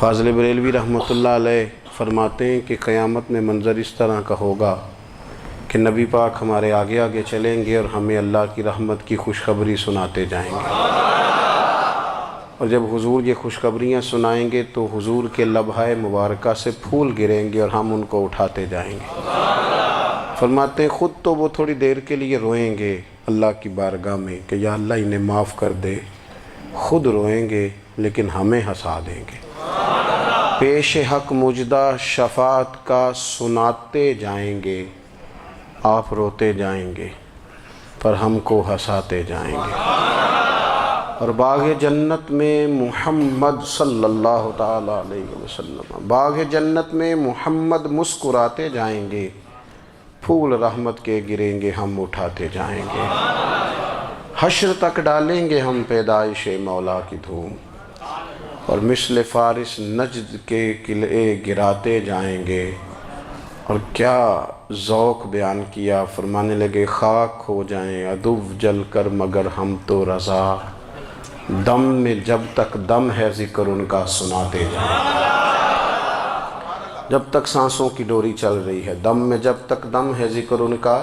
فاضل بریلوی رحمۃ اللہ علیہ فرماتے ہیں کہ قیامت میں منظر اس طرح کا ہوگا کہ نبی پاک ہمارے آگے آگے چلیں گے اور ہمیں اللہ کی رحمت کی خوشخبری سناتے جائیں گے، اور جب حضور یہ خوشخبریاں سنائیں گے تو حضور کے لبھہ مبارکہ سے پھول گریں گے اور ہم ان کو اٹھاتے جائیں گے۔ فرماتے ہیں خود تو وہ تھوڑی دیر کے لیے روئیں گے اللہ کی بارگاہ میں کہ یا اللہ انہیں معاف کر دے، خود روئیں گے لیکن ہمیں ہنسا دیں گے۔ پیش حق مجدہ شفاعت کا سناتے جائیں گے، آپ روتے جائیں گے پر ہم کو ہنساتے جائیں گے۔ اور باغ جنت میں محمد صلی اللہ تعالیٰ علیہ وسلم، باغ جنت میں محمد مسکراتے جائیں گے، پھول رحمت کے گریں گے ہم اٹھاتے جائیں گے۔ حشر تک ڈالیں گے ہم پیدائش مولا کی دھوم، اور مثل فارس نجد کے قلعے گراتے جائیں گے۔ اور کیا ذوق بیان کیا، فرمانے لگے خاک ہو جائیں عدو جل کر مگر ہم تو رضا، دم میں جب تک دم ہے ذکر ان کا سناتے جائیں۔ جب تک سانسوں کی ڈوری چل رہی ہے، دم میں جب تک دم ہے ذکر ان کا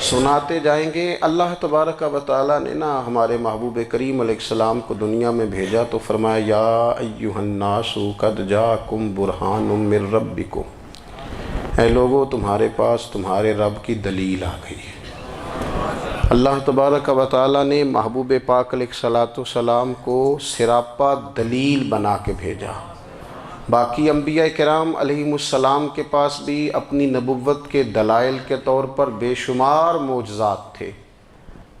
سناتے جائیں گے۔ اللہ تبارک و تعالیٰ نے ہمارے محبوب کریم علیہ السلام کو دنیا میں بھیجا تو فرمایا یا ایھا الناس قد جاءکم برہان من ربکم، اے لوگو تمہارے پاس تمہارے رب کی دلیل آ گئی ہے۔ اللہ تبارک و تعالیٰ نے محبوب پاک علیہ السلام کو سراپا دلیل بنا کے بھیجا۔ باقی انبیاء کرام علیہم السلام کے پاس بھی اپنی نبوت کے دلائل کے طور پر بے شمار معجزات تھے،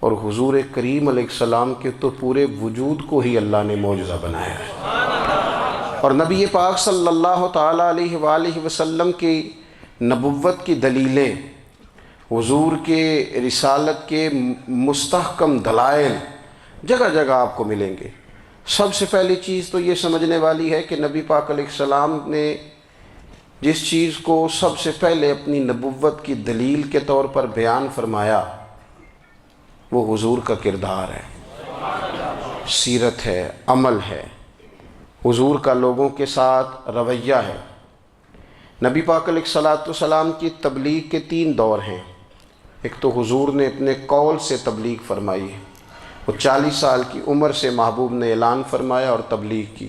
اور حضور کریم علیہ السلام کے تو پورے وجود کو ہی اللہ نے معجزہ بنایا ہے۔ اور نبی پاک صلی اللہ تعالیٰ علیہ وآلہ وسلم کی نبوت کی دلیلیں، حضور کے رسالت کے مستحکم دلائل جگہ جگہ آپ کو ملیں گے۔ سب سے پہلی چیز تو یہ سمجھنے والی ہے کہ نبی پاک علیہ السلام نے جس چیز کو سب سے پہلے اپنی نبوت کی دلیل کے طور پر بیان فرمایا وہ حضور کا کردار ہے، سیرت ہے، عمل ہے، حضور کا لوگوں کے ساتھ رویہ ہے۔ نبی پاک علیہ السلام کی تبلیغ کے 3 دور ہیں۔ ایک تو حضور نے اپنے قول سے تبلیغ فرمائی ہے، وہ 40 سال کی عمر سے محبوب نے اعلان فرمایا اور تبلیغ کی۔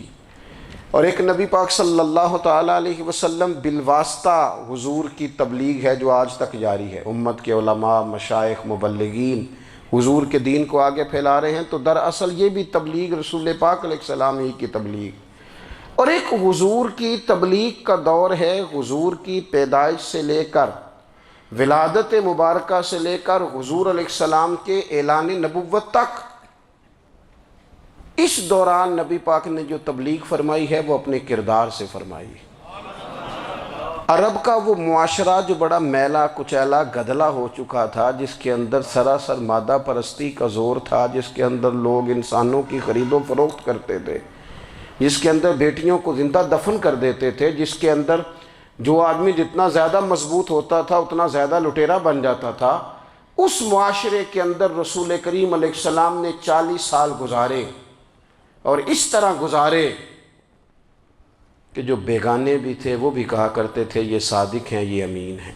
اور ایک نبی پاک صلی اللہ تعالیٰ علیہ وسلم بالواسطہ حضور کی تبلیغ ہے جو آج تک جاری ہے۔ امت کے علماء، مشائخ، مبلغین حضور کے دین کو آگے پھیلا رہے ہیں، تو دراصل یہ بھی تبلیغ رسول پاک علیہ السلام ہی کی تبلیغ۔ اور ایک حضور کی تبلیغ کا دور ہے، حضور کی پیدائش سے لے کر ولادت مبارکہ سے لے کر حضور علیہ السلام کے اعلان نبوت تک۔ اس دوران نبی پاک نے جو تبلیغ فرمائی ہے وہ اپنے کردار سے فرمائی ہے۔ عرب کا وہ معاشرہ جو بڑا میلا کچیلا گدلا ہو چکا تھا، جس کے اندر سراسر مادہ پرستی کا زور تھا، جس کے اندر لوگ انسانوں کی خرید و فروخت کرتے تھے، جس کے اندر بیٹیوں کو زندہ دفن کر دیتے تھے، جس کے اندر جو آدمی جتنا زیادہ مضبوط ہوتا تھا اتنا زیادہ لٹیرا بن جاتا تھا، اس معاشرے کے اندر رسول کریم علیہ السلام نے 40 سال گزارے، اور اس طرح گزارے کہ جو بیگانے بھی تھے وہ بھی کہا کرتے تھے یہ صادق ہیں، یہ امین ہیں۔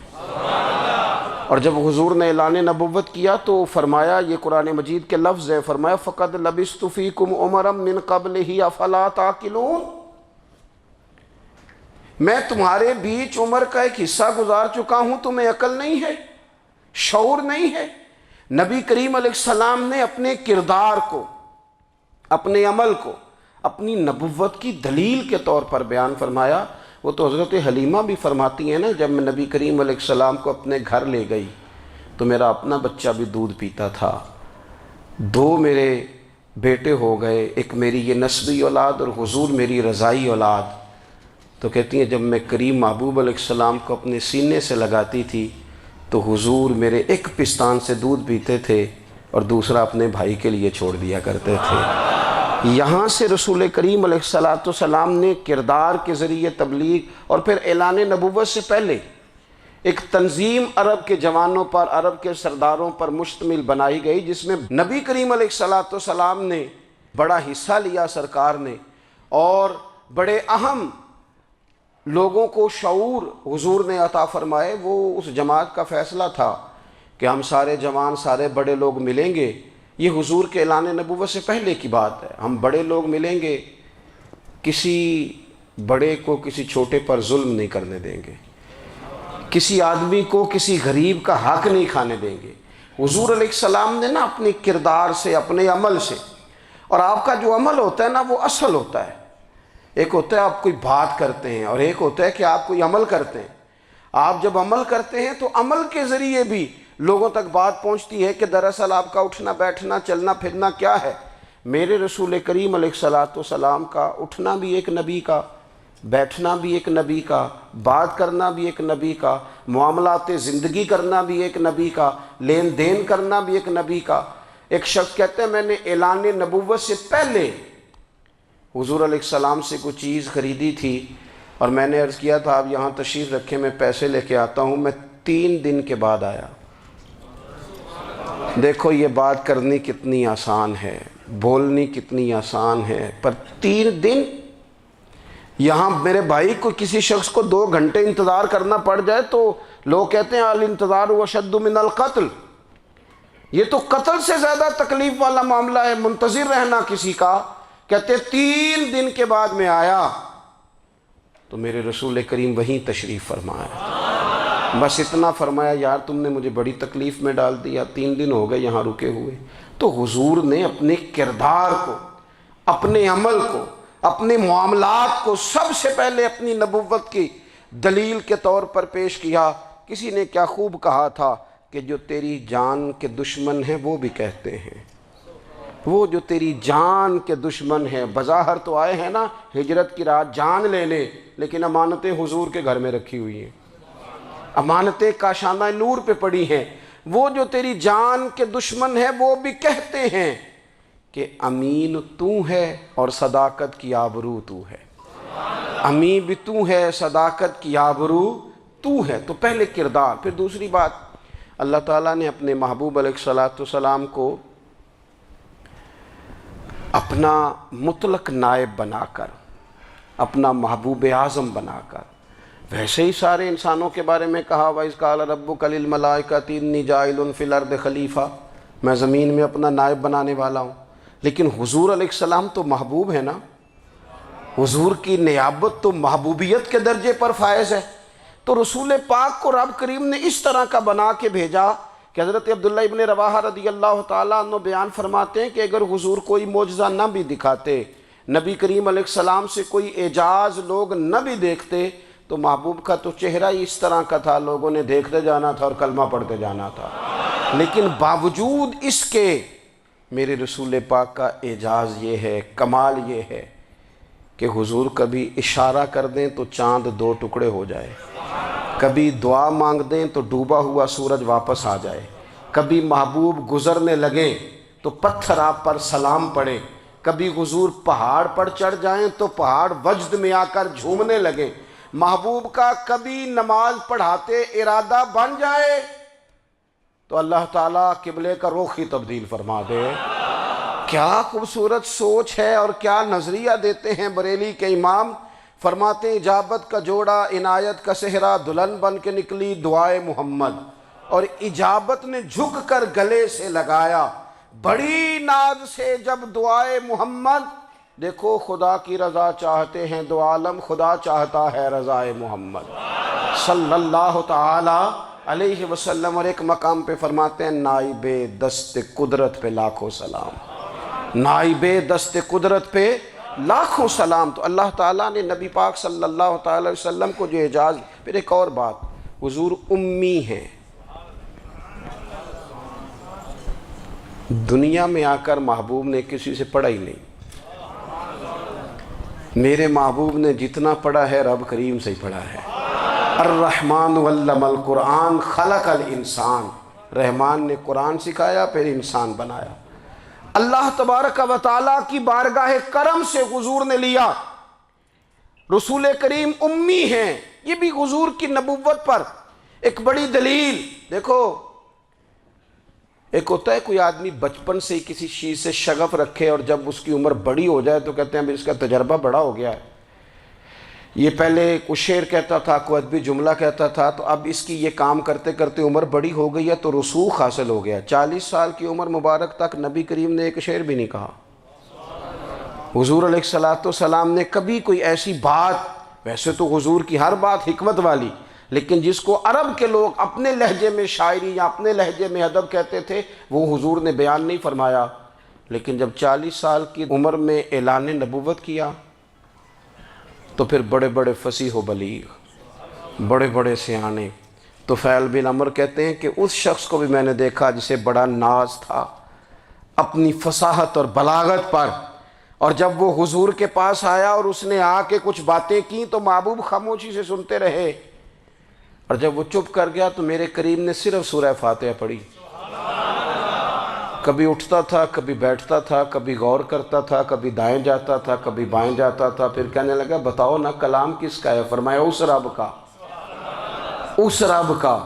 اور جب حضور نے اعلان نبوت کیا تو فرمایا، یہ قرآن مجید کے لفظ ہے، فرمایا فَقَدْ لَبِثْتُ فِيكُمْ عُمَرًا مِّن قَبْلِهِ أَفَلَا تَعْقِلُونَ، میں تمہارے بیچ عمر کا ایک حصہ گزار چکا ہوں، تمہیں عقل نہیں ہے، شعور نہیں ہے۔ نبی کریم علیہ السلام نے اپنے کردار کو، اپنے عمل کو اپنی نبوت کی دلیل کے طور پر بیان فرمایا۔ وہ تو حضرت حلیمہ بھی فرماتی ہیں نا، جب میں نبی کریم علیہ السلام کو اپنے گھر لے گئی تو میرا اپنا بچہ بھی دودھ پیتا تھا، 2 میرے بیٹے ہو گئے، ایک میری یہ نسبی اولاد اور حضور میری رضائی اولاد۔ تو کہتی ہیں جب میں کریم محبوب علیہ السلام کو اپنے سینے سے لگاتی تھی تو حضور میرے ایک پستان سے دودھ پیتے تھے اور دوسرا اپنے بھائی کے لیے چھوڑ دیا کرتے تھے۔ یہاں سے رسول کریم علیہ السلام نے کردار کے ذریعے تبلیغ، اور پھر اعلان نبوت سے پہلے ایک تنظیم عرب کے جوانوں پر، عرب کے سرداروں پر مشتمل بنائی گئی، جس میں نبی کریم علیہ السلام نے بڑا حصہ لیا سرکار نے، اور بڑے اہم لوگوں کو شعور حضور نے عطا فرمائے، وہ اس جماعت کا فیصلہ تھا کہ ہم سارے جوان، سارے بڑے لوگ ملیں گے۔ یہ حضور کے اعلان نبوت سے پہلے کی بات ہے، ہم بڑے لوگ ملیں گے، کسی بڑے کو کسی چھوٹے پر ظلم نہیں کرنے دیں گے، کسی آدمی کو کسی غریب کا حق نہیں کھانے دیں گے۔ حضور علیہ السلام نے نا اپنے کردار سے، اپنے عمل سے، اور آپ کا جو عمل ہوتا ہے نا وہ اصل ہوتا ہے۔ ایک ہوتا ہے آپ کوئی بات کرتے ہیں اور ایک ہوتا ہے کہ آپ کوئی عمل کرتے ہیں۔ آپ جب عمل کرتے ہیں تو عمل کے ذریعے بھی لوگوں تک بات پہنچتی ہے کہ دراصل آپ کا اٹھنا بیٹھنا چلنا پھرنا کیا ہے۔ میرے رسول کریم علیہ السلام کا اٹھنا بھی ایک نبی کا، بیٹھنا بھی ایک نبی کا، بات کرنا بھی ایک نبی کا، معاملات زندگی کرنا بھی ایک نبی کا، لین دین کرنا بھی ایک نبی کا۔ ایک شخص کہتے ہیں میں نے اعلان نبوت سے پہلے حضور علیہ السلام سے کوئی چیز خریدی تھی اور میں نے عرض کیا تھا آپ یہاں تشریف رکھیں، میں پیسے لے کے آتا ہوں۔ میں 3 دن کے بعد آیا۔ دیکھو یہ بات کرنی کتنی آسان ہے، بولنی کتنی آسان ہے، پر 3 دن یہاں میرے بھائی کو کسی شخص کو 2 گھنٹے انتظار کرنا پڑ جائے تو لوگ کہتے ہیں الانتظار اشد من القتل، یہ تو قتل سے زیادہ تکلیف والا معاملہ ہے منتظر رہنا کسی کا۔ کہتے 3 دن کے بعد میں آیا تو میرے رسول کریم وہیں تشریف فرمایا، بس اتنا فرمایا یار تم نے مجھے بڑی تکلیف میں ڈال دیا، 3 دن ہو گئے یہاں رکے ہوئے۔ تو حضور نے اپنے کردار کو، اپنے عمل کو، اپنے معاملات کو سب سے پہلے اپنی نبوت کی دلیل کے طور پر پیش کیا۔ کسی نے کیا خوب کہا تھا کہ جو تیری جان کے دشمن ہیں وہ بھی کہتے ہیں، وہ جو تیری جان کے دشمن ہیں، بظاہر تو آئے ہیں نا ہجرت کی رات جان لے لے، لیکن امانتیں حضور کے گھر میں رکھی ہوئی ہیں، امانتیں کاشانہ نور پہ پڑی ہیں۔ وہ جو تیری جان کے دشمن ہیں وہ بھی کہتے ہیں کہ امین تو ہے اور صداقت کی آبرو تو ہے، امین بھی تو ہے، صداقت کی آبرو تو ہے۔ تو پہلے کردار، پھر دوسری بات، اللہ تعالیٰ نے اپنے محبوب علیہ السلام کو اپنا مطلق نائب بنا کر، اپنا محبوب اعظم بنا کر، ویسے ہی سارے انسانوں کے بارے میں کہا وَإِذْ قَالَ رَبُّكَ لِلْمَلَائِكَةِ إِنِّي جَاعِلٌ فِي الْأَرْضِ خلیفہ، میں زمین میں اپنا نائب بنانے والا ہوں۔ لیکن حضور علیہ السلام تو محبوب ہے نا، حضور کی نیابت تو محبوبیت کے درجے پر فائز ہے۔ تو رسول پاک کو رب کریم نے اس طرح کا بنا کے بھیجا کہ حضرت عبداللہ ابن رواحہ رضی اللہ تعالیٰ عنہ بیان فرماتے ہیں کہ اگر حضور کوئی معجزہ نہ بھی دکھاتے، نبی کریم علیہ السلام سے کوئی اعجاز لوگ نہ بھی دیکھتے، تو محبوب کا تو چہرہ ہی اس طرح کا تھا، لوگوں نے دیکھتے جانا تھا اور کلمہ پڑھتے جانا تھا۔ لیکن باوجود اس کے میرے رسول پاک کا اعجاز یہ ہے، کمال یہ ہے کہ حضور کبھی اشارہ کر دیں تو چاند 2 ٹکڑے ہو جائے، کبھی دعا مانگ دیں تو ڈوبا ہوا سورج واپس آ جائے، کبھی محبوب گزرنے لگیں تو پتھر آپ پر سلام پڑے، کبھی حضور پہاڑ پر چڑھ جائیں تو پہاڑ وجد میں آ کر جھومنے لگیں، محبوب کا کبھی نماز پڑھاتے ارادہ بن جائے تو اللہ تعالیٰ قبلے کا رخ ہی تبدیل فرما دے۔ کیا خوبصورت سوچ ہے اور کیا نظریہ دیتے ہیں بریلی کے امام۔ فرماتے ہیں اجابت کا جوڑا عنایت کا صحرا، دلہن بن کے نکلی دعائے محمد، اور اجابت نے جھک کر گلے سے لگایا بڑی ناز سے جب دعائے محمد۔ دیکھو خدا کی رضا چاہتے ہیں دو عالم، خدا چاہتا ہے رضائے محمد صلی اللہ تعالی علیہ وسلم۔ اور ایک مقام پہ فرماتے ہیں نائب دست قدرت پہ لاکھوں سلام، نائب دست قدرت پہ لاکھوں سلام۔ تو اللہ تعالیٰ نے نبی پاک صلی اللہ تعالی علیہ وسلم کو جو اعجاز۔ پھر ایک اور بات، حضور امی ہیں، دنیا میں آ کر محبوب نے کسی سے پڑھا ہی نہیں۔ میرے محبوب نے جتنا پڑھا ہے رب کریم سے ہی پڑھا ہے۔ الرحمن علم القرآن خلق الانسان، رحمان نے قرآن سکھایا پھر انسان بنایا۔ اللہ تبارک و تعالیٰ کی بارگاہ کرم سے حضور نے لیا۔ رسول کریم امی ہیں، یہ بھی حضور کی نبوت پر ایک بڑی دلیل۔ دیکھو ایک ہوتا ہے کوئی آدمی بچپن سے کسی چیز سے شغف رکھے اور جب اس کی عمر بڑی ہو جائے تو کہتے ہیں اب اس کا تجربہ بڑا ہو گیا ہے، یہ پہلے کچھ شعر کہتا تھا، کوئی ادبی جملہ کہتا تھا، تو اب اس کی یہ کام کرتے کرتے عمر بڑی ہو گئی ہے تو رسوخ حاصل ہو گیا۔ 40 سال کی عمر مبارک تک نبی کریم نے ایک شعر بھی نہیں کہا۔ حضور علیہ السلام نے کبھی کوئی ایسی بات، ویسے تو حضور کی ہر بات حکمت والی، لیکن جس کو عرب کے لوگ اپنے لہجے میں شاعری یا اپنے لہجے میں ادب کہتے تھے، وہ حضور نے بیان نہیں فرمایا۔ لیکن جب 40 سال کی عمر میں اعلان نبوت کیا تو پھر بڑے بڑے فصیح و بلیغ، بڑے بڑے سیانے طفیل بن عمرو کہتے ہیں کہ اس شخص کو بھی میں نے دیکھا جسے بڑا ناز تھا اپنی فصاحت اور بلاغت پر، اور جب وہ حضور کے پاس آیا اور اس نے آ کے کچھ باتیں کی تو محبوب خاموشی سے سنتے رہے، اور جب وہ چپ کر گیا تو میرے کریم نے صرف سورہ فاتحہ پڑھی۔ کبھی اٹھتا تھا، کبھی بیٹھتا تھا، کبھی غور کرتا تھا، کبھی دائیں جاتا تھا، کبھی بائیں جاتا تھا، پھر کہنے لگا بتاؤ نا کلام کس کا ہے؟ فرمایا اس رب کا، اس رب کا،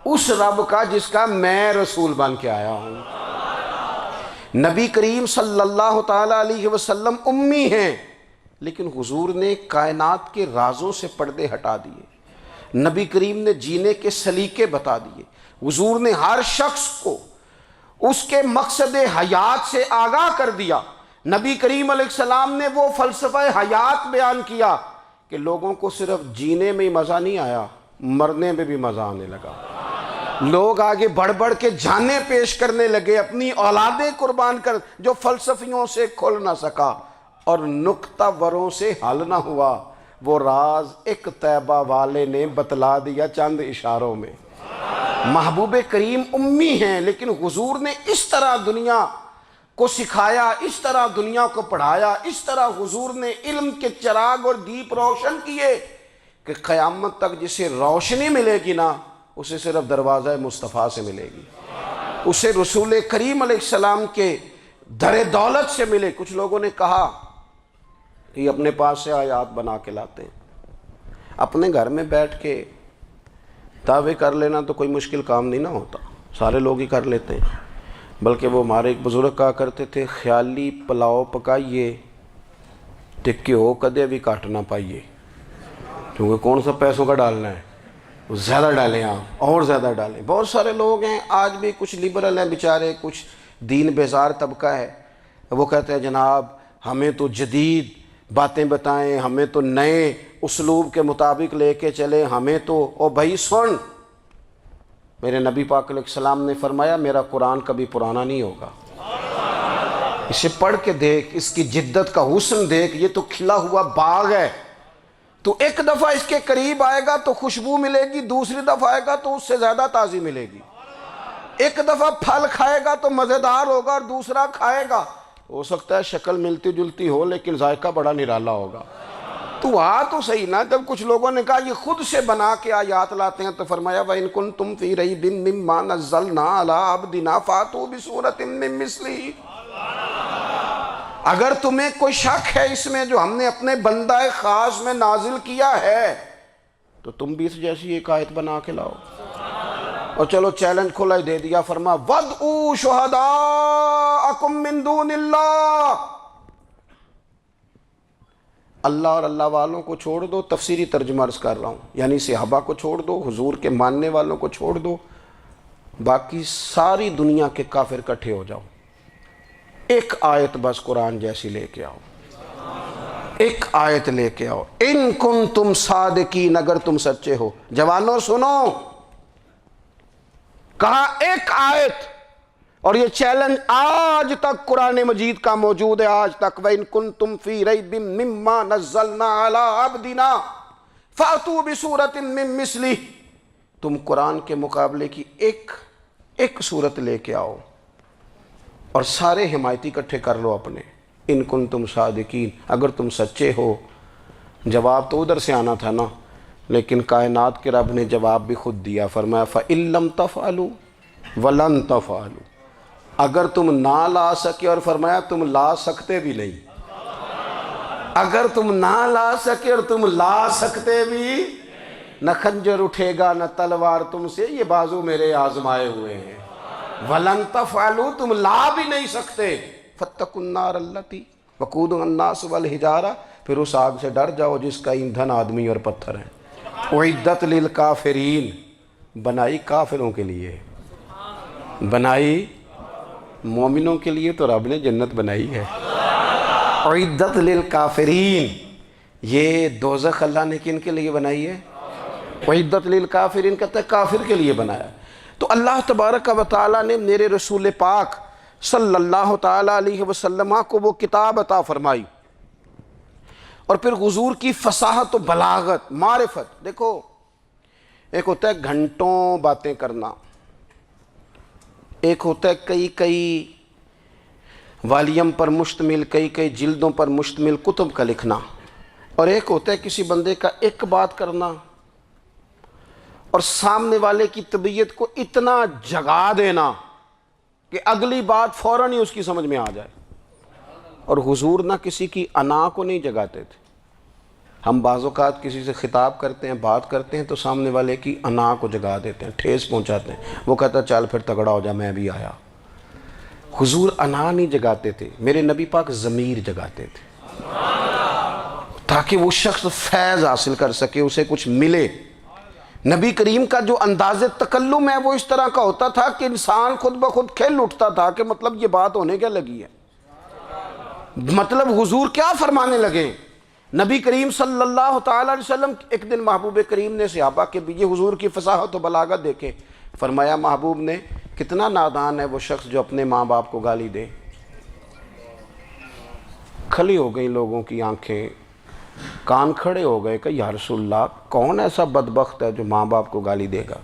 اس رب کا جس کا میں رسول بن کے آیا ہوں۔ نبی کریم صلی اللہ تعالیٰ علیہ وسلم امی ہیں، لیکن حضور نے کائنات کے رازوں سے پردے ہٹا دیے، نبی کریم نے جینے کے سلیقے بتا دیے، حضور نے ہر شخص کو اس کے مقصد حیات سے آگاہ کر دیا۔ نبی کریم علیہ السلام نے وہ فلسفہ حیات بیان کیا کہ لوگوں کو صرف جینے میں ہی مزہ نہیں آیا، مرنے میں بھی مزہ آنے لگا۔ لوگ آگے بڑھ بڑھ کے جانیں پیش کرنے لگے، اپنی اولادیں قربان کر، جو فلسفیوں سے کھل نہ سکا اور نکتہ وروں سے حل نہ ہوا، وہ راز ایک طیبہ والے نے بتلا دیا چند اشاروں میں۔ محبوب کریم امی ہیں، لیکن حضور نے اس طرح دنیا کو سکھایا، اس طرح دنیا کو پڑھایا، اس طرح حضور نے علم کے چراغ اور دیپ روشن کیے کہ قیامت تک جسے روشنی ملے گی نا، اسے صرف دروازہ مصطفیٰ سے ملے گی، اسے رسول کریم علیہ السلام کے در دولت سے ملے۔ کچھ لوگوں نے کہا کہ یہ اپنے پاس سے آیات بنا کے لاتے ہیں، اپنے گھر میں بیٹھ کے دعوے کر لینا تو کوئی مشکل کام نہیں نہ ہوتا، سارے لوگ ہی کر لیتے ہیں۔ بلکہ وہ ہمارے ایک بزرگ کہا کرتے تھے، خیالی پلاؤ پکائیے ٹکے ہو کدے بھی کاٹ نہ پائیے، کیونکہ کون سا پیسوں کا ڈالنا ہے، زیادہ ڈالیں آپ اور زیادہ ڈالیں۔ بہت سارے لوگ ہیں آج بھی، کچھ لبرل ہیں بیچارے، کچھ دین بیزار طبقہ ہے، وہ کہتے ہیں جناب ہمیں تو جدید باتیں بتائیں، ہمیں تو نئے اسلوب کے مطابق لے کے چلے، ہمیں تو او بھائی سن، میرے نبی پاک علیہ السلام نے فرمایا میرا قرآن کبھی پرانا نہیں ہوگا، اسے پڑھ کے دیکھ، اس کی جدت کا حسن دیکھ، یہ تو کھلا ہوا باغ ہے، تو ایک دفعہ اس کے قریب آئے گا تو خوشبو ملے گی، دوسری دفعہ آئے گا تو اس سے زیادہ تازی ملے گی، ایک دفعہ پھل کھائے گا تو مزیدار ہوگا اور دوسرا کھائے گا ہو سکتا ہے شکل ملتی جلتی ہو لیکن ذائقہ بڑا نرالا ہوگا۔ تو تو صحیح نا، جب کچھ لوگوں نے کہا یہ خود سے بنا کے آیات لاتے ہیں تو فرمایا وَإِن كُنتُمْ فِي رَيْبٍ مِّمَّا نَزَّلْنَا عَلَىٰ عَبْدِنَا فَأْتُوا بِسُورَةٍ مِّن مِّثْلِهِ، اگر تمہیں کوئی شک ہے اس میں جو ہم نے اپنے بندہ خاص میں نازل کیا ہے تو تم بھی اس جیسی ایک آیت بنا کے لاؤ۔ اور چلو چیلنج کھلا ہی دے دیا، فرما وَادْعُوا شُهَدَاءَكُم مِّن دُونِ اللَّهِ، اللہ اور اللہ والوں کو چھوڑ دو، تفسیری ترجمہ عرض کر رہا ہوں، یعنی صحابہ کو چھوڑ دو، حضور کے ماننے والوں کو چھوڑ دو، باقی ساری دنیا کے کافر اکٹھے ہو جاؤ، ایک آیت بس قرآن جیسی لے کے آؤ، ایک آیت لے کے آؤ، ان کنتم صادقین، اگر تم سچے ہو۔ جوانوں سنو، کہا ایک آیت، اور یہ چیلنج آج تک قرآن مجید کا موجود ہے، آج تک وَإِن كُنتُمْ فِي رَيْبٍ مِّمَّا نَزَّلْنَا عَلَىٰ عَبْدِنَا فَأْتُوا بِسُورَةٍ مِّن مِّثْلِهِ، تم قرآن کے مقابلے کی ایک صورت لے کے آؤ اور سارے حمایتی اکٹھے کر لو اپنے، ان کنتم صادقین، اگر تم سچے ہو۔ جواب تو ادھر سے آنا تھا نا، لیکن کائنات کے رب نے جواب بھی خود دیا، فرمایا فَإِن لَّمْ تَفْعَلُوا وَلَن تَفْعَلُوا، اگر تم نہ لا سکے، اور فرمایا تم لا سکتے بھی نہیں، اگر تم نہ لا سکے اور تم لا سکتے بھی، نہ خنجر اٹھے گا نہ تلوار تم سے، یہ بازو میرے آزمائے ہوئے ہیں، وَلَن تَفْعَلُوا، تم لا بھی نہیں سکتے، فَاتَّقُوا النَّارَ الَّتِي وَقُودُهَا النَّاسُ وَالْحِجَارَةُ، پھر اس آگ سے ڈر جاؤ جس کا ایندھن آدمی اور پتھر ہے۔ اعدت للکافرین، بنائی کافروں کے لیے، بنائی مومنوں کے لیے تو رب نے جنت بنائی ہے۔ اعدت للکافرین، یہ دوزخ اللہ نے کن کے لیے بنائی ہے؟ اعدت للکافرین کہتا ہے کافر کے لیے بنایا۔ تو اللہ تبارک و تعالیٰ نے میرے رسول پاک صلی اللہ تعالیٰ علیہ وسلم کو وہ کتاب عطا فرمائی، اور پھر حضور کی فصاحت و بلاغت، معرفت۔ دیکھو ایک ہوتا ہے گھنٹوں باتیں کرنا، ایک ہوتا ہے کئی کئی والیم پر مشتمل، کئی کئی جلدوں پر مشتمل کتب کا لکھنا، اور ایک ہوتا ہے کسی بندے کا ایک بات کرنا اور سامنے والے کی طبیعت کو اتنا جگا دینا کہ اگلی بات فوراً ہی اس کی سمجھ میں آ جائے۔ اور حضور نہ کسی کی انا کو نہیں جگاتے تھے۔ ہم بعض اوقات کسی سے خطاب کرتے ہیں، بات کرتے ہیں تو سامنے والے کی انا کو جگا دیتے ہیں، ٹھیس پہنچاتے ہیں، وہ کہتا ہے چل پھر تگڑا ہو جا میں بھی آیا۔ حضور انا نہیں جگاتے تھے، میرے نبی پاک ضمیر جگاتے تھے تاکہ وہ شخص فیض حاصل کر سکے، اسے کچھ ملے۔ نبی کریم کا جو انداز تکلم ہے وہ اس طرح کا ہوتا تھا کہ انسان خود بخود کھل اٹھتا تھا کہ مطلب یہ بات ہونے کیا لگی ہے، مطلب حضور کیا فرمانے لگے۔ نبی کریم صلی اللہ تعالیٰ علیہ وسلم، ایک دن محبوب کریم نے صحابہ کے بھی یہ حضور کی فصاحت و بلاغت دیکھے، فرمایا محبوب نے کتنا نادان ہے وہ شخص جو اپنے ماں باپ کو گالی دے۔ کھلی ہو گئی لوگوں کی آنکھیں، کان کھڑے ہو گئے کہ یا رسول اللہ کون ایسا بدبخت ہے جو ماں باپ کو گالی دے گا۔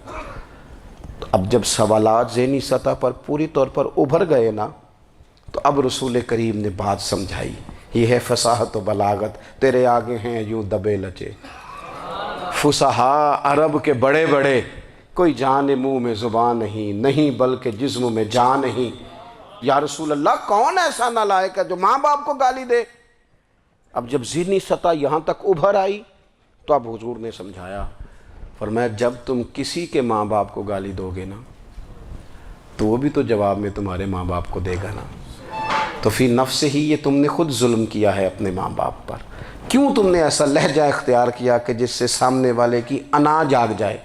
تو اب جب سوالات ذہنی سطح پر پوری طور پر ابھر گئے نا، تو اب رسول کریم نے بات سمجھائی۔ یہ ہے فصاحت و بلاغت، تیرے آگے ہیں یوں دبے لچے فصحاء عرب کے بڑے بڑے، کوئی جان منہ میں زبان نہیں بلکہ جسم میں جان نہیں۔ یا رسول اللہ کون ایسا نالائق ہے جو ماں باپ کو گالی دے؟ اب جب ذہنی سطح یہاں تک ابھر آئی تو اب حضور نے سمجھایا، فرمایا جب تم کسی کے ماں باپ کو گالی دو گے نا تو وہ بھی تو جواب میں تمہارے ماں باپ کو دے گا نا، تو فی نفس ہی یہ تم نے خود ظلم کیا ہے اپنے ماں باپ پر۔ کیوں تم نے ایسا لہجہ اختیار کیا کہ جس سے سامنے والے کی انا جاگ جائے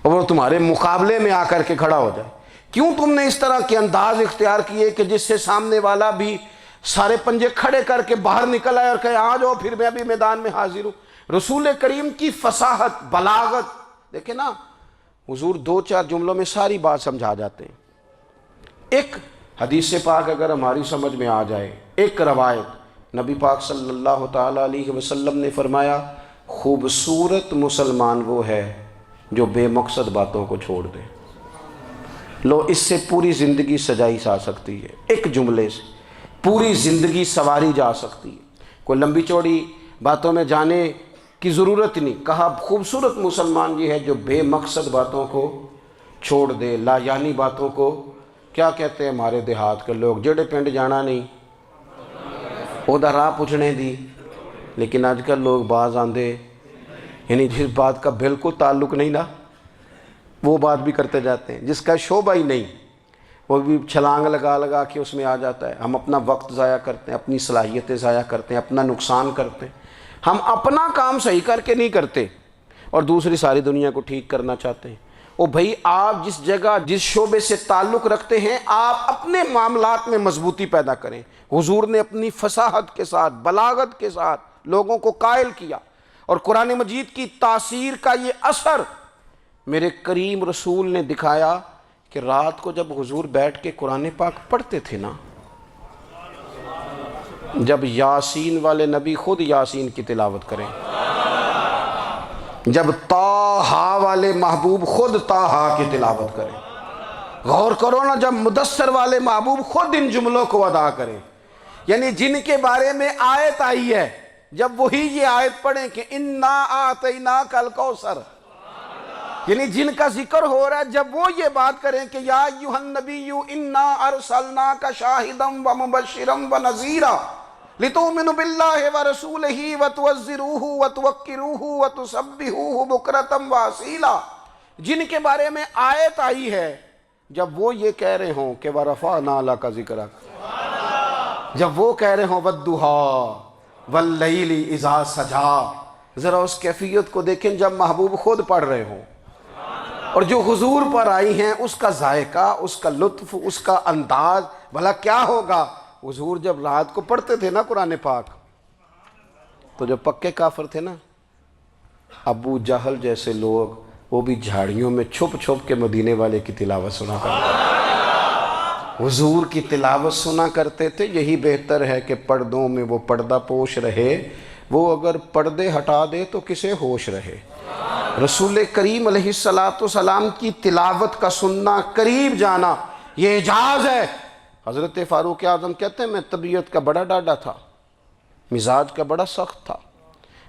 اور وہ تمہارے مقابلے میں آ کر کے کھڑا ہو جائے؟ کیوں تم نے اس طرح کے انداز اختیار کیے کہ جس سے سامنے والا بھی سارے پنجے کھڑے کر کے باہر نکل آئے اور کہے آ جاؤ پھر میں بھی میدان میں حاضر ہوں؟ رسول کریم کی فصاحت، بلاغت دیکھیں نا، حضور دو چار جملوں میں ساری بات سمجھا جاتے ہیں۔ ایک حدیث پاک اگر ہماری سمجھ میں آ جائے، ایک روایت نبی پاک صلی اللہ تعالیٰ علیہ وسلم نے فرمایا خوبصورت مسلمان وہ ہے جو بے مقصد باتوں کو چھوڑ دے۔ لو اس سے پوری زندگی سجائی جا سکتی ہے، ایک جملے سے پوری زندگی سواری جا سکتی ہے۔ کوئی لمبی چوڑی باتوں میں جانے کی ضرورت نہیں، کہا خوبصورت مسلمان یہ ہے جو بے مقصد باتوں کو چھوڑ دے، لا یعنی باتوں کو، کیا کہتے ہیں ہمارے دیہات کے لوگ، جڑے پنڈ جانا نہیں اودا راہ پوچھنے دی، لیکن آج کل لوگ باز آندے یعنی جس بات کا بالکل تعلق نہیں نا وہ بات بھی کرتے جاتے ہیں، جس کا شعبہ ہی نہیں وہ بھی چھلانگ لگا لگا کے اس میں آ جاتا ہے۔ ہم اپنا وقت ضائع کرتے ہیں، اپنی صلاحیتیں ضائع کرتے ہیں، اپنا نقصان کرتے ہیں۔ ہم اپنا کام صحیح کر کے نہیں کرتے اور دوسری ساری دنیا کو ٹھیک کرنا چاہتے ہیں۔ او بھائی آپ جس جگہ جس شعبے سے تعلق رکھتے ہیں آپ اپنے معاملات میں مضبوطی پیدا کریں۔ حضور نے اپنی فصاحت کے ساتھ، بلاغت کے ساتھ لوگوں کو قائل کیا، اور قرآن مجید کی تاثیر کا یہ اثر میرے کریم رسول نے دکھایا کہ رات کو جب حضور بیٹھ کے قرآن پاک پڑھتے تھے نا، جب یاسین والے نبی خود یاسین کی تلاوت کریں، جب طٰہٰ والے محبوب خود طٰہٰ کی تلاوت کریں، غور کرو نا جب مدثر والے محبوب خود ان جملوں کو ادا کریں، یعنی جن کے بارے میں آیت آئی ہے جب وہی یہ آیت پڑھیں کہ اِنَّا أَعْطَيْنَاكَ الْكَوْثَرَ، یعنی جن کا ذکر ہو رہا ہے جب وہ یہ بات کریں کہ یا ایھا النبی انا ارسلناک شاہدا ومبشرا ونذیرا لتؤمنوا باللہ ورسولہ وتعزروہ وتوقروہ وتسبحوہ بکرۃ واصیلا، جن کے بارے میں آیت آئی ہے جب وہ یہ کہہ رہے ہوں کہ ورفعنا لک ذکرک، جب وہ کہہ رہے ہوں والضحیٰ واللیل اذا سجا، ذرا اس کیفیت کو دیکھیں جب محبوب خود پڑھ رہے ہوں، اور جو حضور پر آئی ہیں اس کا ذائقہ، اس کا لطف، اس کا انداز بھلا کیا ہوگا۔ حضور جب رات کو پڑھتے تھے نا قرآن پاک، تو جو پکے کافر تھے نا، ابو جہل جیسے لوگ، وہ بھی جھاڑیوں میں چھپ چھپ کے مدینے والے کی تلاوت سنا کرتے تھے، حضور کی تلاوت سنا کرتے تھے۔ یہی بہتر ہے کہ پردوں میں وہ پردہ پوش رہے، وہ اگر پردے ہٹا دے تو کسے ہوش رہے۔ رسول کریم علیہ السلام کی تلاوت کا سننا، قریب جانا، یہ اعجاز ہے۔ حضرت فاروق اعظم کہتے ہیں میں طبیعت کا بڑا ڈاڈا تھا، مزاج کا بڑا سخت تھا،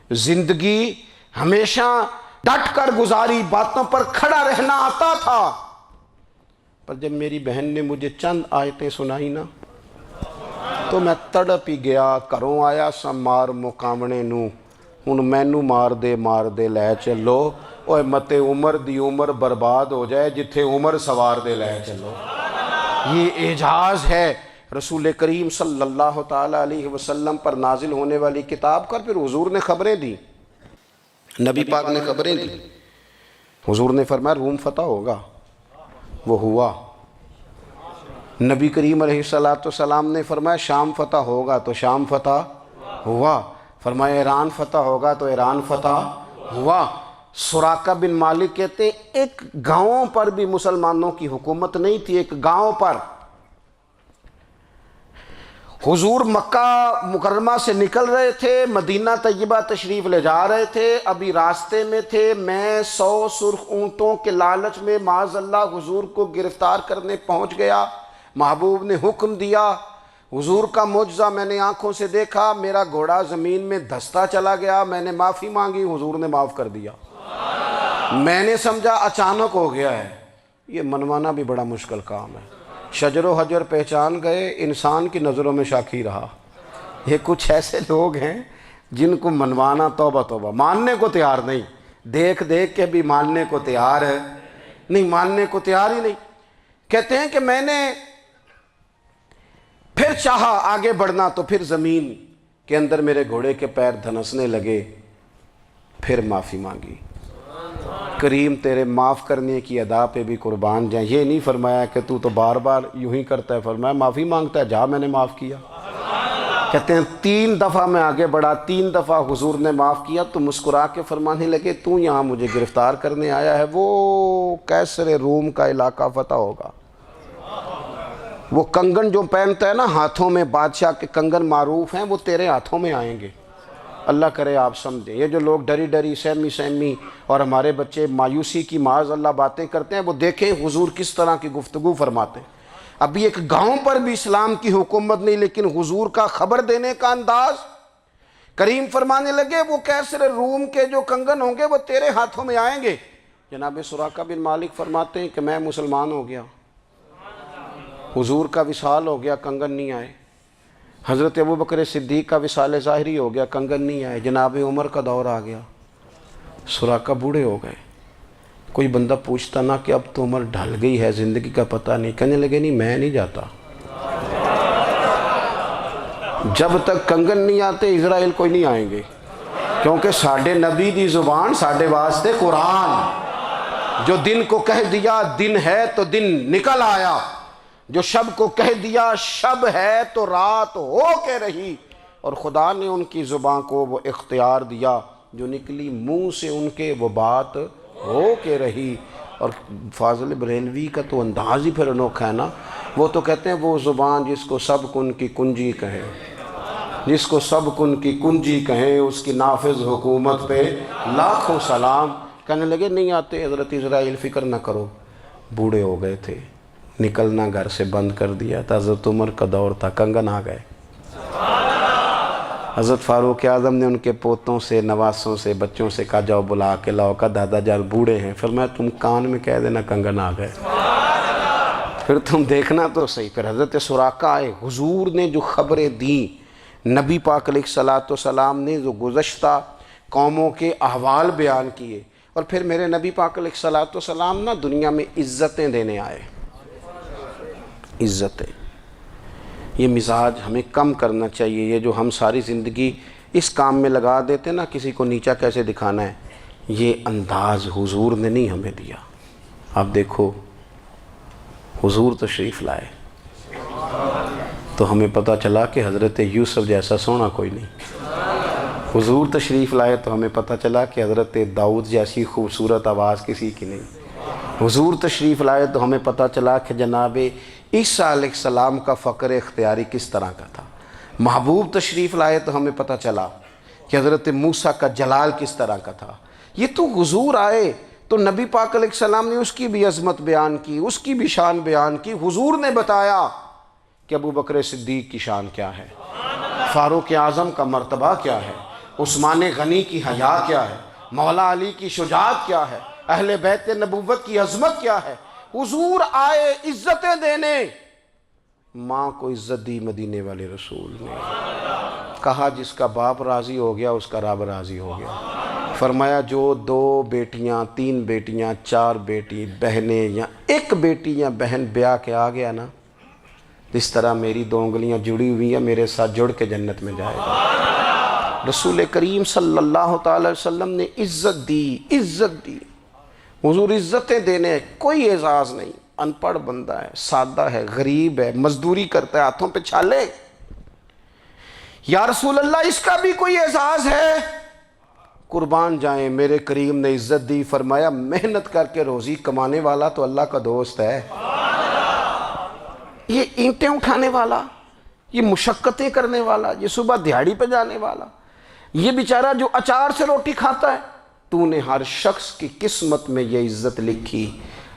زندگی ہمیشہ ڈٹ کر گزاری، باتوں پر کھڑا رہنا آتا تھا، پر جب میری بہن نے مجھے چند آیتیں سنائی نا تو میں تڑپ ہی گیا۔ کروں آیا سا مار مقامنے نو، ہن مینو مار دے لے چلو، اوے متے عمر دی عمر برباد ہو جائے، جتھے عمر سوار دے لے چلو۔ یہ اعجاز ہے رسول کریم صلی اللہ تعالیٰ علیہ وسلم پر نازل ہونے والی کتاب کا۔ پھر حضور نے خبریں دی، نبی پاک نے خبریں دی۔ حضور نے فرمایا روم فتح ہوگا، وہ ہوا۔ نبی کریم علیہ السلام نے فرمایا شام فتح ہوگا، تو شام فتح ہوا۔ فرمایا ایران فتح ہوگا، تو ایران فتح ہوا۔ سراقہ بن مالک کہتے ہیں ایک گاؤں پر بھی مسلمانوں کی حکومت نہیں تھی، ایک گاؤں پر۔ حضور مکہ مکرمہ سے نکل رہے تھے، مدینہ طیبہ تشریف لے جا رہے تھے، ابھی راستے میں تھے، میں 100 سرخ اونٹوں کے لالچ میں معاذ اللہ حضور کو گرفتار کرنے پہنچ گیا۔ محبوب نے حکم دیا، حضور کا معجزہ میں نے آنکھوں سے دیکھا، میرا گھوڑا زمین میں دھستا چلا گیا، میں نے معافی مانگی، حضور نے معاف کر دیا۔ میں نے سمجھا اچانک ہو گیا ہے، یہ منوانا بھی بڑا مشکل کام ہے۔ شجر و حجر پہچان گئے، انسان کی نظروں میں شاکی رہا۔ یہ کچھ ایسے لوگ ہیں جن کو منوانا توبہ توبہ، ماننے کو تیار نہیں، دیکھ دیکھ کے بھی ماننے کو تیار ہے نہیں، ماننے کو تیار ہی نہیں۔ کہتے ہیں کہ میں نے پھر چاہا آگے بڑھنا، تو پھر زمین کے اندر میرے گھوڑے کے پیر دھنسنے لگے، پھر معافی مانگی۔ کریم تیرے معاف کرنے کی ادا پہ بھی قربان جائیں۔ یہ نہیں فرمایا کہ تو بار بار یوں ہی کرتا ہے، فرمایا معافی مانگتا ہے، جا میں نے معاف کیا۔ کہتے ہیں 3 دفعہ میں آگے بڑھا، 3 دفعہ حضور نے معاف کیا، تو مسکرا کے فرمانے لگے تو یہاں مجھے گرفتار کرنے آیا ہے، وہ کیسر روم کا علاقہ فتح ہوگا۔ وہ کنگن جو پہنتا ہے نا ہاتھوں میں، بادشاہ کے کنگن معروف ہیں، وہ تیرے ہاتھوں میں آئیں گے۔ اللہ کرے آپ سمجھیں، یہ جو لوگ ڈری ڈری سہمی اور ہمارے بچے مایوسی کی معاذ اللہ باتیں کرتے ہیں، وہ دیکھیں حضور کس طرح کی گفتگو فرماتے ہیں۔ ابھی ایک گاؤں پر بھی اسلام کی حکومت نہیں، لیکن حضور کا خبر دینے کا انداز۔ کریم فرمانے لگے وہ کیسر روم کے جو کنگن ہوں گے وہ تیرے ہاتھوں میں آئیں گے۔ جناب سراقہ بن مالک فرماتے ہیں کہ میں مسلمان ہو گیا، حضور کا وصال ہو گیا، کنگن نہیں آئے۔ حضرت ابوبکر صدیق کا وصال ظاہری ہو گیا، کنگن نہیں آئے۔ جناب عمر کا دور آ گیا، سراقہ بوڑھے ہو گئے۔ کوئی بندہ پوچھتا نا کہ اب تو عمر ڈھل گئی ہے، زندگی کا پتہ نہیں، کہنے لگے نہیں میں نہیں جاتا، جب تک کنگن نہیں آتے اسرائیل کوئی نہیں آئیں گے، کیونکہ ساڈے نبی دی زبان ساڈے واسطے قرآن۔ جو دن کو کہہ دیا دن ہے تو دن نکل آیا، جو شب کو کہہ دیا شب ہے تو رات ہو کے رہی، اور خدا نے ان کی زبان کو وہ اختیار دیا، جو نکلی منہ سے ان کے وہ بات ہو کے رہی۔ اور فاضل بریلوی کا تو انداز ہی پھر انوکھا ہے نا، وہ تو کہتے ہیں وہ زبان جس کو سب کن کی کنجی کہے، جس کو سب کن کی کنجی کہیں، اس کی نافذ حکومت پہ لاکھوں سلام۔ کہنے لگے نہیں آتے حضرت اسرائیل، فکر نہ کرو، بوڑھے ہو گئے تھے، نکلنا گھر سے بند کر دیا تھا، حضرت عمر کا دور تھا، کنگن آ گئے۔ حضرت فاروق اعظم نے ان کے پوتوں سے، نواسوں سے، بچوں سے کہا جاؤ بلا کے لاؤ، کا دادا جان بوڑھے ہیں، فرمایا تم کان میں کہہ دینا کنگن آ گئے، پھر تم دیکھنا تو صحیح۔ پھر حضرت سراقہ آئے، حضور نے جو خبریں دیں، نبی پاک علیہ السلام نے جو گزشتہ قوموں کے احوال بیان کیے، اور پھر میرے نبی پاک علیہ السلام نا دنیا میں عزتیں دینے آئے۔ عزتیں، یہ مزاج ہمیں کم کرنا چاہیے۔ یہ جو ہم ساری زندگی اس کام میں لگا دیتے نا، کسی کو نیچا کیسے دکھانا ہے، یہ انداز حضور نے نہیں ہمیں دیا۔ اب دیکھو حضور تشریف لائے تو ہمیں پتہ چلا کہ حضرت یوسف جیسا سونا کوئی نہیں، حضور تشریف لائے تو ہمیں پتہ چلا کہ حضرت داؤد جیسی خوبصورت آواز کسی کی نہیں، حضور تشریف لائے تو ہمیں پتہ چلا کہ جناب عیسیٰ علیہ السلام کا فقر اختیاری کس طرح کا تھا، محبوب تشریف لائے تو ہمیں پتہ چلا کہ حضرت موسیٰ کا جلال کس طرح کا تھا۔ یہ تو حضور آئے تو نبی پاک علیہ السلام نے اس کی بھی عظمت بیان کی، اس کی بھی شان بیان کی، حضور نے بتایا کہ ابو بکر صدیق کی شان کیا ہے، فاروق اعظم کا مرتبہ کیا ہے، عثمان غنی کی حیا کیا ہے، مولا علی کی شجاعت کیا ہے، اہل بیت نبوت کی عظمت کیا ہے۔ حضور آئے عزتیں دینے، ماں کو عزت دی مدینے والے رسول نے، کہا جس کا باپ راضی ہو گیا اس کا رب راضی ہو گیا، فرمایا جو 2 بیٹیاں 3 بیٹیاں 4 بیٹی بہنیں یا 1 بیٹی یا بہن بیاہ کے آ گیا نا، اس طرح میری 2 انگلیاں جڑی ہوئی ہیں، میرے ساتھ جڑ کے جنت میں جائے گا۔ رسول کریم صلی اللہ تعالی وسلم نے عزت دی، حضور عزتیں دینے، کوئی اعزاز نہیں، ان پڑھ بندہ ہے، سادہ ہے، غریب ہے، مزدوری کرتا ہے، ہاتھوں پہ چھالے، یا رسول اللہ اس کا بھی کوئی اعزاز ہے؟ قربان جائیں، میرے کریم نے عزت دی، فرمایا محنت کر کے روزی کمانے والا تو اللہ کا دوست ہے، یہ اینٹیں اٹھانے والا، یہ مشقتیں کرنے والا، یہ صبح دیہڑی پہ جانے والا، یہ بیچارہ جو اچار سے روٹی کھاتا ہے، تو نے ہر شخص کی قسمت میں یہ عزت لکھی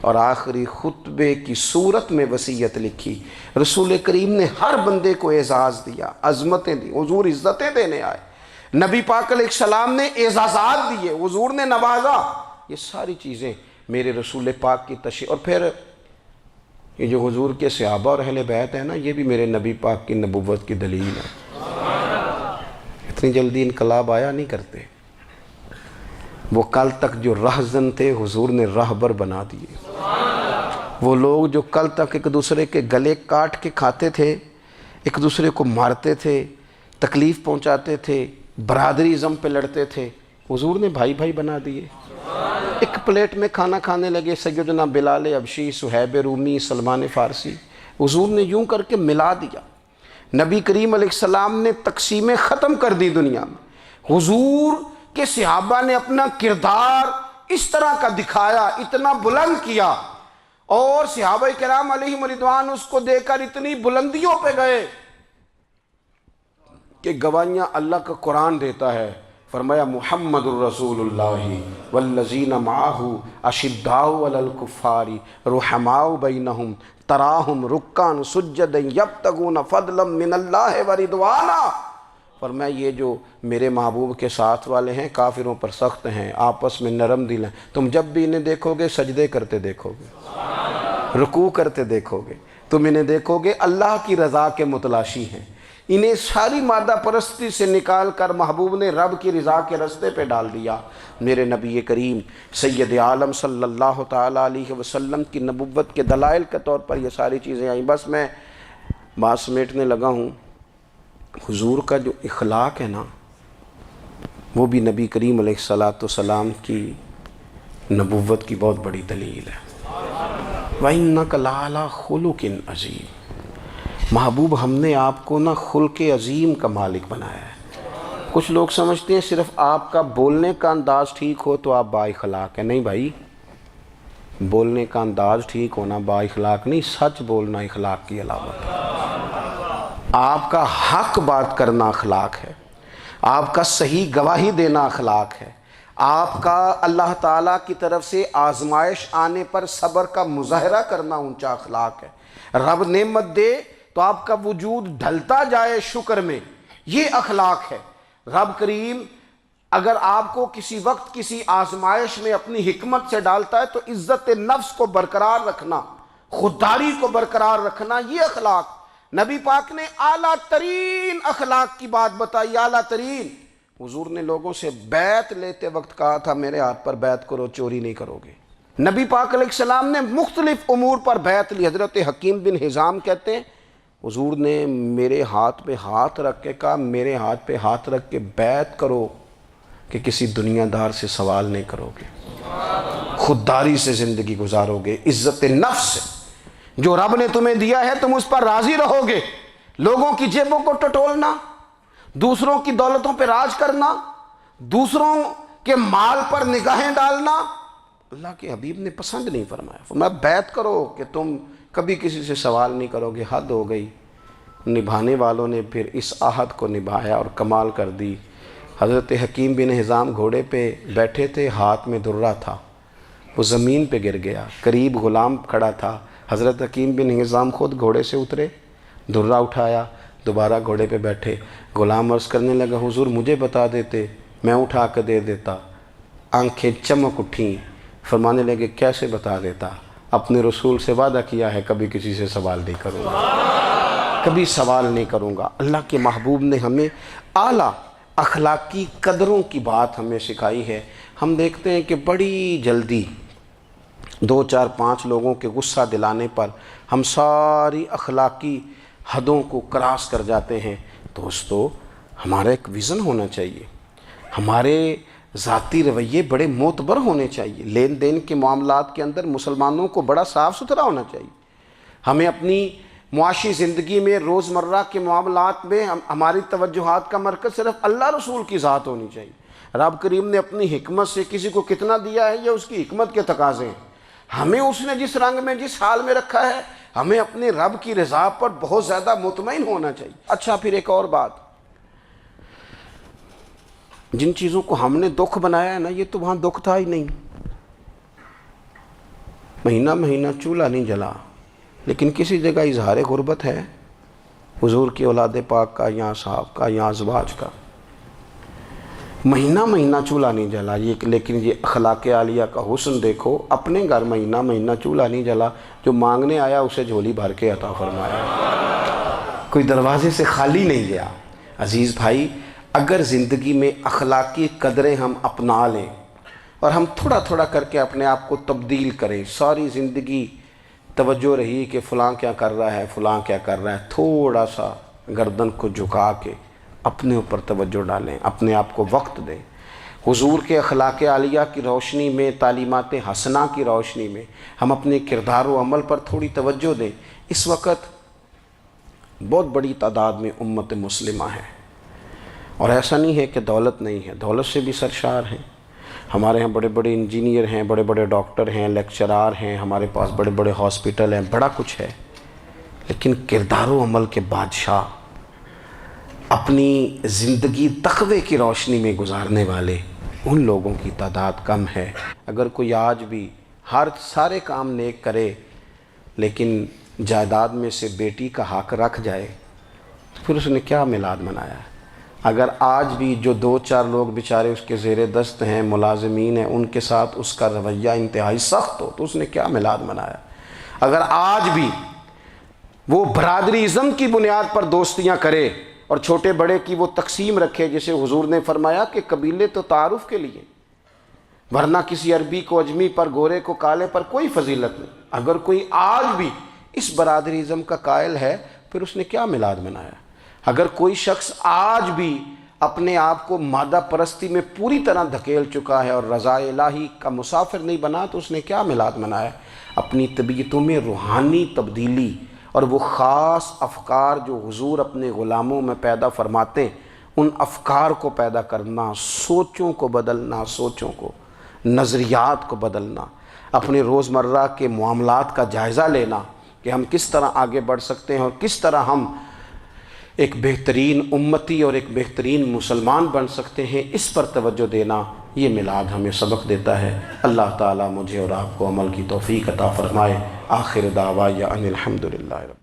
اور آخری خطبے کی صورت میں وصیت لکھی۔ رسول کریم نے ہر بندے کو اعزاز دیا، عظمتیں دی، حضور عزتیں دینے آئے، نبی پاک علیہ السلام نے اعزازات دیے، حضور نے نوازا، یہ ساری چیزیں میرے رسول پاک کی تشریف۔ اور پھر یہ جو حضور کے صحابہ اور اہل بیت ہیں نا، یہ بھی میرے نبی پاک کی نبوت کی دلیل ہے۔ اتنی جلدی انقلاب آیا نہیں کرتے، وہ کل تک جو رہزن تھے حضور نے راہبر بنا دیے، وہ لوگ جو کل تک ایک دوسرے کے گلے کاٹ کے کھاتے تھے، ایک دوسرے کو مارتے تھے، تکلیف پہنچاتے تھے، برادری ازم پہ لڑتے تھے، حضور نے بھائی بھائی بنا دیے، ایک پلیٹ میں کھانا کھانے لگے، سیدنا بلال حبشی، صہیب رومی، سلمان فارسی، حضور نے یوں کر کے ملا دیا۔ نبی کریم علیہ السلام نے تقسیمیں ختم کر دی دنیا میں، حضور کہ صحابہ نے اپنا کردار اس طرح کا دکھایا، اتنا بلند کیا، اور صحابہ کرام علیہم رضوان اس کو دیکھ کر اتنی بلندیوں پہ گئے کہ گواہیاں اللہ کا قرآن دیتا ہے۔ فرمایا محمد الرسول اللہ والذین معہ اشداء علی الکفار رحماء بینہم تراہم رکعا سجدا یبتغون فضلا من اللہ ورضوانا۔ فرمایا یہ جو میرے محبوب کے ساتھ والے ہیں کافروں پر سخت ہیں، آپس میں نرم دل ہیں، تم جب بھی انہیں دیکھو گے سجدے کرتے دیکھو گے، رکوع کرتے دیکھو گے، تم انہیں دیکھو گے اللہ کی رضا کے متلاشی ہیں۔ انہیں ساری مادہ پرستی سے نکال کر محبوب نے رب کی رضا کے رستے پہ ڈال دیا۔ میرے نبی کریم سید عالم صلی اللہ تعالیٰ علیہ وسلم کی نبوت کے دلائل کے طور پر یہ ساری چیزیں آئیں۔ بس میں بات سمیٹنے لگا ہوں۔ حضور کا جو اخلاق ہے نا، وہ بھی نبی کریم علیہ السلام کی نبوت کی بہت بڑی دلیل ہے۔ وَإِنَّكَ لَعَلَىٰ خُلُقٍ عَظِيمٍ۔ محبوب ہم نے آپ کو نا خلق عظیم کا مالک بنایا ہے۔ کچھ لوگ سمجھتے ہیں صرف آپ کا بولنے کا انداز ٹھیک ہو تو آپ با اخلاق ہیں۔ نہیں بھائی، بولنے کا انداز ٹھیک ہونا با اخلاق نہیں، سچ بولنا اخلاق کی علامت ہے۔ آپ کا حق بات کرنا اخلاق ہے، آپ کا صحیح گواہی دینا اخلاق ہے، آپ کا اللہ تعالیٰ کی طرف سے آزمائش آنے پر صبر کا مظاہرہ کرنا اونچا اخلاق ہے۔ رب نعمت دے تو آپ کا وجود ڈھلتا جائے شکر میں، یہ اخلاق ہے۔ رب کریم اگر آپ کو کسی وقت کسی آزمائش میں اپنی حکمت سے ڈالتا ہے تو عزت نفس کو برقرار رکھنا، خودداری کو برقرار رکھنا، یہ اخلاق۔ نبی پاک نے اعلیٰ ترین اخلاق کی بات بتائی، اعلیٰ ترین۔ حضور نے لوگوں سے بیعت لیتے وقت کہا تھا میرے ہاتھ پر بیعت کرو، چوری نہیں کرو گے۔ نبی پاک علیہ السلام نے مختلف امور پر بیعت لی۔ حضرت حکیم بن حزام کہتے ہیں حضور نے میرے ہاتھ پہ ہاتھ رکھ کے کہا میرے ہاتھ پہ ہاتھ رکھ کے بیعت کرو کہ کسی دنیا دار سے سوال نہیں کرو گے، خودداری سے زندگی گزارو گے، عزت نفس سے، جو رب نے تمہیں دیا ہے تم اس پر راضی رہو گے، لوگوں کی جیبوں کو ٹٹولنا، دوسروں کی دولتوں پہ راج کرنا، دوسروں کے مال پر نگاہیں ڈالنا اللہ کے حبیب نے پسند نہیں فرمایا۔ فرمایا بیعت کرو کہ تم کبھی کسی سے سوال نہیں کرو گے۔ حد ہو گئی، نبھانے والوں نے پھر اس عہد کو نبھایا اور کمال کر دی۔ حضرت حکیم بن حزام گھوڑے پہ بیٹھے تھے، ہاتھ میں درہ تھا، وہ زمین پہ گر گیا، قریب غلام کھڑا تھا، حضرت حکیم بن حزام خود گھوڑے سے اترے، درہ اٹھایا، دوبارہ گھوڑے پہ بیٹھے۔ غلام عرض کرنے لگا حضور مجھے بتا دیتے میں اٹھا کے دے دیتا۔ آنکھیں چمک اٹھیں، فرمانے لگے کیسے بتا دیتا، اپنے رسول سے وعدہ کیا ہے کبھی کسی سے سوال نہیں کروں گا، کبھی سوال نہیں کروں گا۔ اللہ کے محبوب نے ہمیں اعلیٰ اخلاقی قدروں کی بات ہمیں سکھائی ہے۔ ہم دیکھتے ہیں کہ بڑی جلدی 2 4 5 لوگوں کے غصہ دلانے پر ہم ساری اخلاقی حدوں کو کراس کر جاتے ہیں۔ دوستو ہمارا ایک ویژن ہونا چاہیے، ہمارے ذاتی رویے بڑے معتبر ہونے چاہیے، لین دین کے معاملات کے اندر مسلمانوں کو بڑا صاف ستھرا ہونا چاہیے۔ ہمیں اپنی معاشی زندگی میں روزمرہ کے معاملات میں ہماری توجہات کا مرکز صرف اللہ رسول کی ذات ہونی چاہیے۔ رب کریم نے اپنی حکمت سے کسی کو کتنا دیا ہے یہ اس کی حکمت کے تقاضے ہیں، ہمیں اس نے جس رنگ میں جس حال میں رکھا ہے ہمیں اپنے رب کی رضا پر بہت زیادہ مطمئن ہونا چاہیے۔ اچھا پھر ایک اور بات، جن چیزوں کو ہم نے دکھ بنایا ہے نا یہ تو وہاں دکھ تھا ہی نہیں، مہینہ مہینہ چولہا نہیں جلا، لیکن کسی جگہ اظہار غربت ہے حضور کی اولاد پاک کا یا صحاب کا یا ازواج کا، مہینہ مہینہ چولہا نہیں جلا، لیکن یہ اخلاق عالیہ کا حسن دیکھو، اپنے گھر مہینہ مہینہ چولہا نہیں جلا، جو مانگنے آیا اسے جھولی بھر کے عطا فرمایا، کوئی دروازے سے خالی نہیں گیا۔ عزیز بھائی اگر زندگی میں اخلاقی قدریں ہم اپنا لیں اور ہم تھوڑا تھوڑا کر کے اپنے آپ کو تبدیل کریں، ساری زندگی توجہ رہی کہ فلاں کیا کر رہا ہے فلاں کیا کر رہا ہے، تھوڑا سا گردن کو جھکا کے اپنے اوپر توجہ ڈالیں، اپنے آپ کو وقت دیں، حضور کے اخلاق عالیہ کی روشنی میں، تعلیمات حسنہ کی روشنی میں ہم اپنے کردار و عمل پر تھوڑی توجہ دیں۔ اس وقت بہت بڑی تعداد میں امت مسلمہ ہے، اور ایسا نہیں ہے کہ دولت نہیں ہے، دولت سے بھی سرشار ہیں، ہمارے ہاں بڑے بڑے انجینئر ہیں، بڑے بڑے ڈاکٹر ہیں، لیکچرار ہیں، ہمارے پاس بڑے بڑے ہاسپٹل ہیں، بڑا کچھ ہے، لیکن کردار و عمل کے بادشاہ، اپنی زندگی تقوی کی روشنی میں گزارنے والے ان لوگوں کی تعداد کم ہے۔ اگر کوئی آج بھی سارے کام نیک کرے لیکن جائیداد میں سے بیٹی کا حق رکھ جائے تو پھر اس نے کیا میلاد منایا ہے؟ اگر آج بھی جو 2 4 لوگ بیچارے اس کے زیر دست ہیں، ملازمین ہیں، ان کے ساتھ اس کا رویہ انتہائی سخت ہو تو اس نے کیا میلاد منایا؟ اگر آج بھی وہ برادری ازم کی بنیاد پر دوستیاں کرے اور چھوٹے بڑے کی وہ تقسیم رکھے، جسے حضور نے فرمایا کہ قبیلے تو تعارف کے لیے، ورنہ کسی عربی کو اجمی پر، گورے کو کالے پر کوئی فضیلت نہیں۔ اگر کوئی آج بھی اس برادری ازم کا قائل ہے پھر اس نے کیا میلاد منایا؟ اگر کوئی شخص آج بھی اپنے آپ کو مادہ پرستی میں پوری طرح دھکیل چکا ہے اور رضا الہی کا مسافر نہیں بنا تو اس نے کیا میلاد منایا؟ اپنی طبیعتوں میں روحانی تبدیلی اور وہ خاص افکار جو حضور اپنے غلاموں میں پیدا فرماتے ہیں، ان افکار کو پیدا کرنا، سوچوں کو بدلنا، سوچوں کو، نظریات کو بدلنا، اپنے روزمرہ کے معاملات کا جائزہ لینا کہ ہم کس طرح آگے بڑھ سکتے ہیں اور کس طرح ہم ایک بہترین امتی اور ایک بہترین مسلمان بن سکتے ہیں، اس پر توجہ دینا، یہ میلاد ہمیں سبق دیتا ہے۔ اللہ تعالیٰ مجھے اور آپ کو عمل کی توفیق عطا فرمائے۔ آخر دعوایا ان الحمدللہ رب